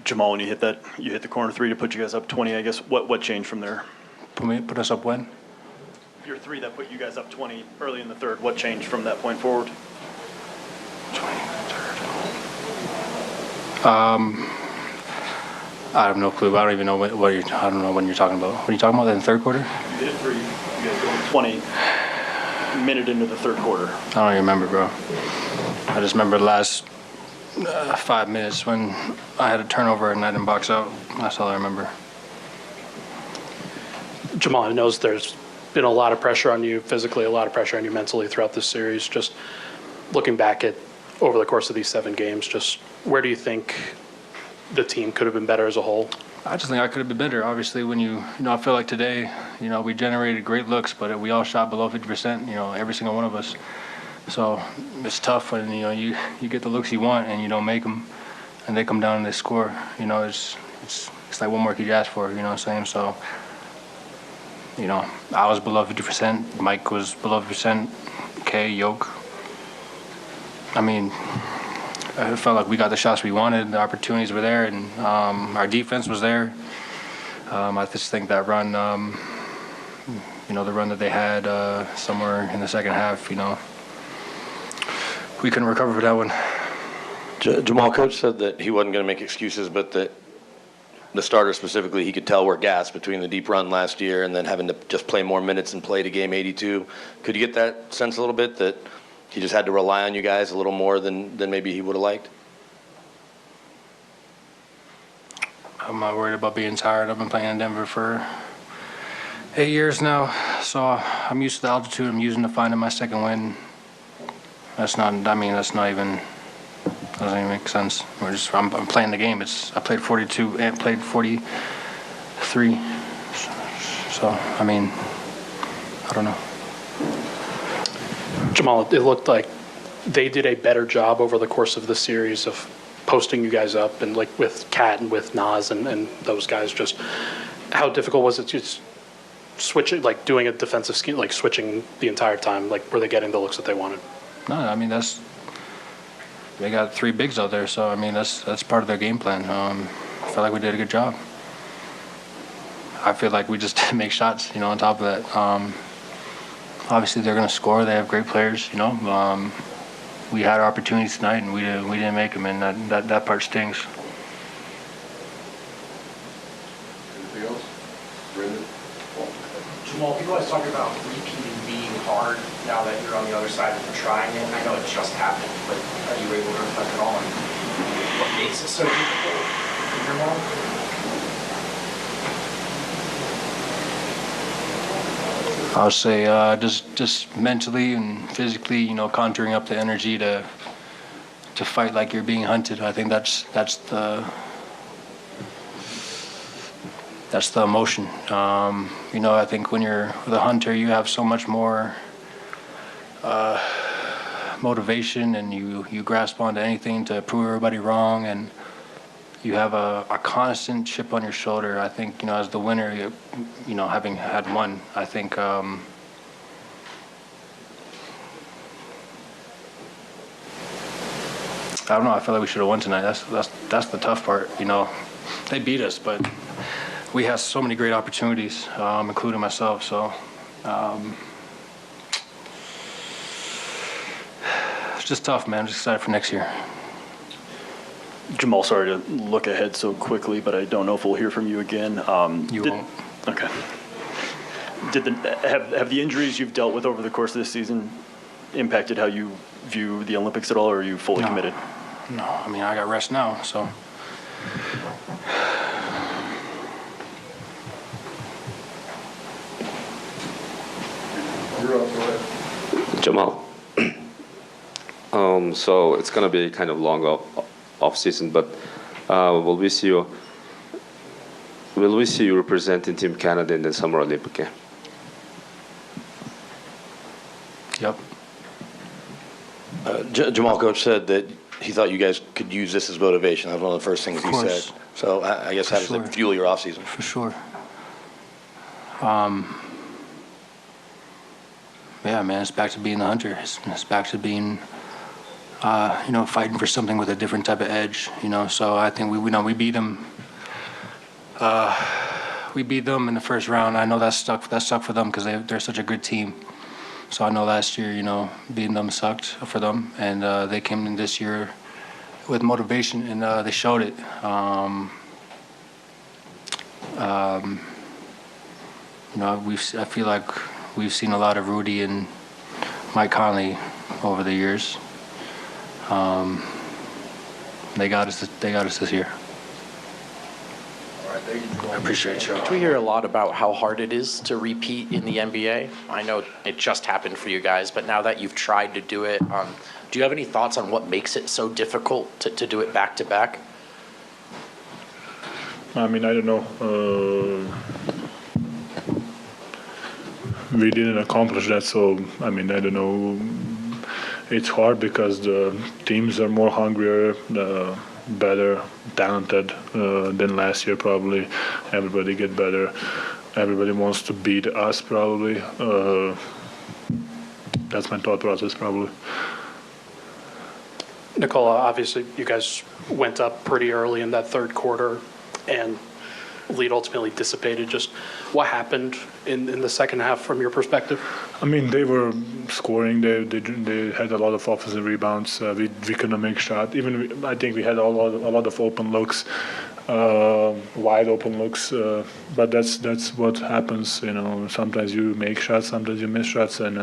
Jamal, when you hit the corner three to put you guys up 20, I guess, what changed from there? Put us up when? Your three that put you guys up 20 early in the third, what changed from that point forward? 20 in the third. I have no clue. I don't even know I don't know when you're talking about. What are you talking about in the third quarter? You hit three. You guys go 20 minute into the third quarter. I don't even remember, bro. I just remember the last 5 minutes when I had a turnover and I didn't box out. That's all I remember. Jamal, I know there's been a lot of pressure on you physically, a lot of pressure on you mentally throughout this series. Just looking back at over the course of these 7 games, just where do you think the team could have been better as a whole? I just think I could have been better. Obviously, when I feel like today, we generated great looks, but we all shot below 50%, every single one of us. So it's tough when, you get the looks you want and you don't make them, and they come down and they score. It's like, what more could you ask for, you know what I'm saying? So, I was below 50%. Mike was below 50%. K, Yoke. I mean, I felt like we got the shots we wanted. The opportunities were there, and our defense was there. I just think that run, the run that they had somewhere in the second half, we couldn't recover for that one. Jamal, coach said that he wasn't going to make excuses, but that the starter specifically, he could tell we're gassed between the deep run last year and then having to just play more minutes and play to game 82. Could you get that sense a little bit, that he just had to rely on you guys a little more than maybe he would have liked? I'm not worried about being tired. I've been playing in Denver for 8 years now, so I'm used to the altitude. I'm using to finding my second win. Doesn't even make sense. I'm playing the game. I played 42 and played 43. So, I don't know. Jamal, it looked like they did a better job over the course of the series of posting you guys up, and like with Kat and with Nas and those guys. Just how difficult was it just switching, like doing a defensive scheme, like switching the entire time? Like, were they getting the looks that they wanted? No, they got 3 bigs out there, so that's part of their game plan. I feel like we did a good job. I feel like we just didn't make shots, on top of that. Obviously, they're going to score. They have great players, We had our opportunities tonight, and we didn't make them, and that part stings. Anything else? Brendan? Jamal, people always talk about repeating being hard now that you're on the other side and trying it. I know it just happened, but are you able to reflect at all on what makes it so difficult in your mind? I would say just mentally and physically, conjuring up the energy to fight like you're being hunted. I think that's the emotion. I think when you're the hunter, you have so much more motivation, and you grasp onto anything to prove everybody wrong, and you have a constant chip on your shoulder. I think, as the winner, having had won, I think I don't know. I feel like we should have won tonight. That's the tough part. They beat us, but we had so many great opportunities, including myself. So it's just tough, man. I'm just excited for next year. Jamal, sorry to look ahead so quickly, but I don't know if we'll hear from you again. You won't. Okay. Have the injuries you've dealt with over the course of this season impacted how you view the Olympics at all, or are you fully committed? No, I got rest now, so. You're up, go ahead. Jamal. So it's gonna be kind of long off season, but will we see you representing Team Canada in the Summer Olympic game? Yep. Jamal, coach said that he thought you guys could use this as motivation. That was one of the first things he said. So I guess how does it fuel your off season? For sure. Yeah, man, it's back to being the hunter. It's back to being fighting for something with a different type of edge, So I think we beat them. We beat them in the first round. I know that stuck for them because they're such a good team. So I know last year, beating them sucked for them, and they came in this year with motivation, and they showed it. I feel like we've seen a lot of Rudy and Mike Conley over the years. They got us this year. I appreciate you. We hear a lot about how hard it is to repeat in the NBA. I know it just happened for you guys, but now that you've tried to do it, do you have any thoughts on what makes it so difficult to do it back to back? I mean, I don't know. We didn't accomplish that, so I mean, I don't know. It's hard because the teams are more hungrier, better, talented than last year probably. Everybody get better. Everybody wants to beat us probably. That's my thought process probably. Nikola, obviously you guys went up pretty early in that third quarter and lead ultimately dissipated. Just what happened in the second half from your perspective? I mean, they were scoring. They had a lot of offensive rebounds. We couldn't make shots. Even I think we had a lot of open looks, wide open looks. But that's what happens. Sometimes you make shots, sometimes you miss shots. And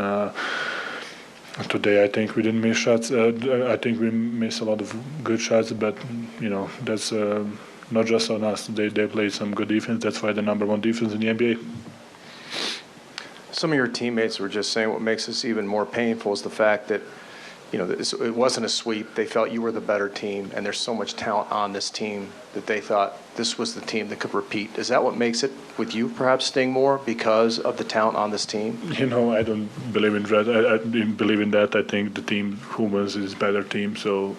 today I think we didn't miss shots. I think we missed a lot of good shots. But that's not just on us. They played some good defense. That's why the number one defense in the NBA. Some of your teammates were just saying what makes this even more painful is the fact that, it wasn't a sweep. They felt you were the better team, and there's so much talent on this team that they thought this was the team that could repeat. Is that what makes it, with you, perhaps sting more because of the talent on this team? I don't believe in that. I didn't believe in that. I think the team who wins is better team. So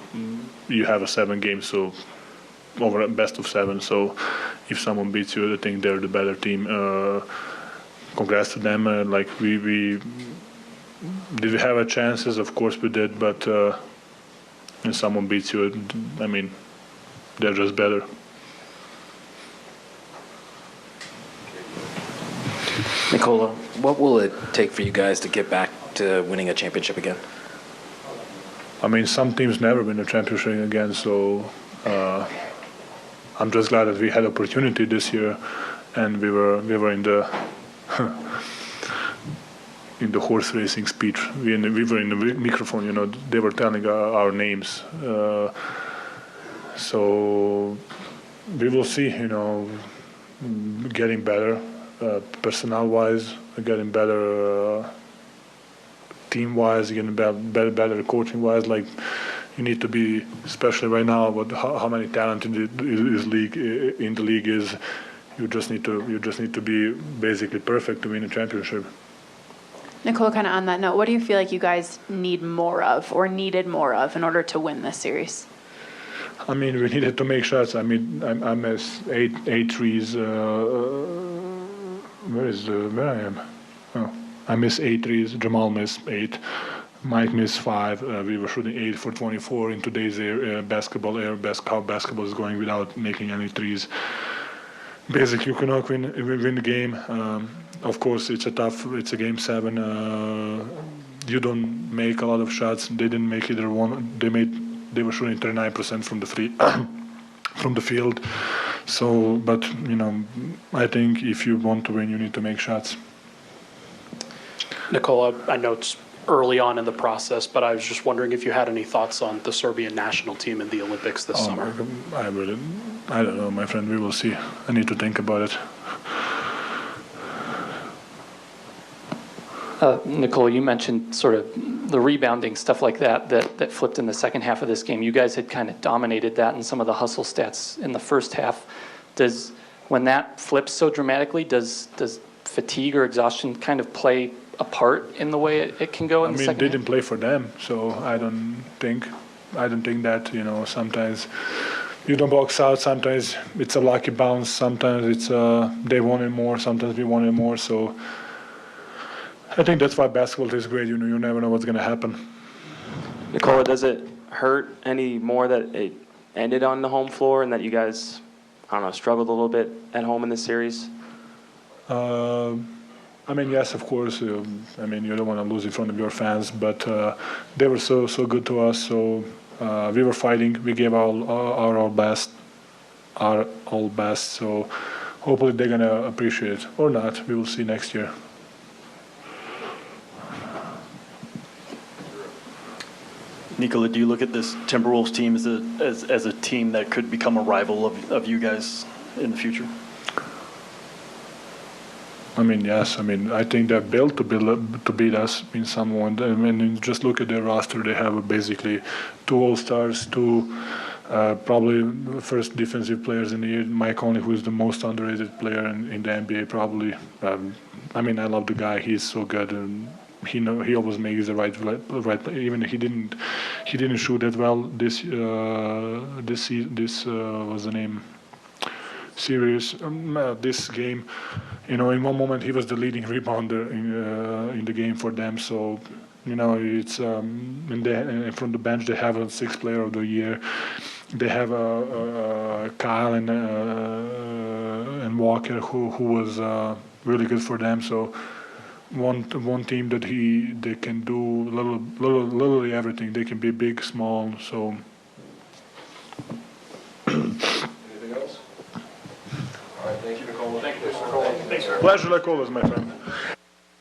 you have a 7 game, so over a best of 7. So if someone beats you, I think they're the better team. Congrats to them. We did we have a chances? Of course we did, but if someone beats you, I mean, they're just better. Nikola, what will it take for you guys to get back to winning a championship again? I mean, some teams never win a championship again, so I'm just glad that we had opportunity this year, and we were in the in the horse racing speech. We were in the microphone. They were telling our names. So we will see. Getting better, personnel-wise, getting better, team-wise, getting better coaching-wise. Like, you need to be, especially right now, with how many talent in the league is. You just need to be basically perfect to win a championship. Nicole, kind of on that note, what do you feel like you guys need more of or needed more of in order to win this series? I mean, we needed to make shots. I mean, I missed eight threes. Where I am? Oh, I missed 8 threes. Jamal missed 8. Mike missed 5. We were shooting 8 for 24 in today's basketball. How basketball is going without making any threes. Basically, you cannot win the game. Of course, it's a game 7. You don't make a lot of shots. They didn't make either one. They were shooting 39% from from the field. So, but I think if you want to win, you need to make shots. Nikola, I know it's early on in the process, but I was just wondering if you had any thoughts on the Serbian national team in the Olympics this summer. I don't know, my friend. We will see. I need to think about it. Nicole, you mentioned sort of the rebounding, stuff like that flipped in the second half of this game. You guys had kind of dominated that in some of the hustle stats in the first half. When that flips so dramatically, does fatigue or exhaustion kind of play a part in the way it can go in the second half? They didn't play for them, so I don't think that, sometimes you don't box out, sometimes it's a lucky bounce, sometimes it's they wanted more, sometimes we wanted more, so I think that's why basketball is great. You never know what's going to happen. Nikola, does it hurt any more that it ended on the home floor and that you guys, I don't know, struggled a little bit at home in this series? I mean, yes, of course. I mean, you don't want to lose in front of your fans, but they were so good to us. So we were fighting. We gave our best, our all best. So hopefully they're gonna appreciate it or not. We will see next year. Nikola, do you look at this Timberwolves team as a team that could become a rival of you guys in the future? I mean, yes. I mean, I think they're built to beat us in some way. I mean, just look at their roster. They have basically 2 All-Stars, 2 probably first defensive players in the year. Mike Conley, who is the most underrated player in the NBA, probably. I mean, I love the guy. He's so good, and he always makes the right play. Even he didn't shoot that well this was the name. Series, this game, in one moment he was the leading rebounder in the game for them. So, it's and from the bench they have a 6th player of the year. They have Kyle and Walker who was really good for them. So, one team that they can do literally everything. They can be big, small. So. Anything else? All right, thank you, Nicole. Thank you, Nicole. Pleasure like always, my friend.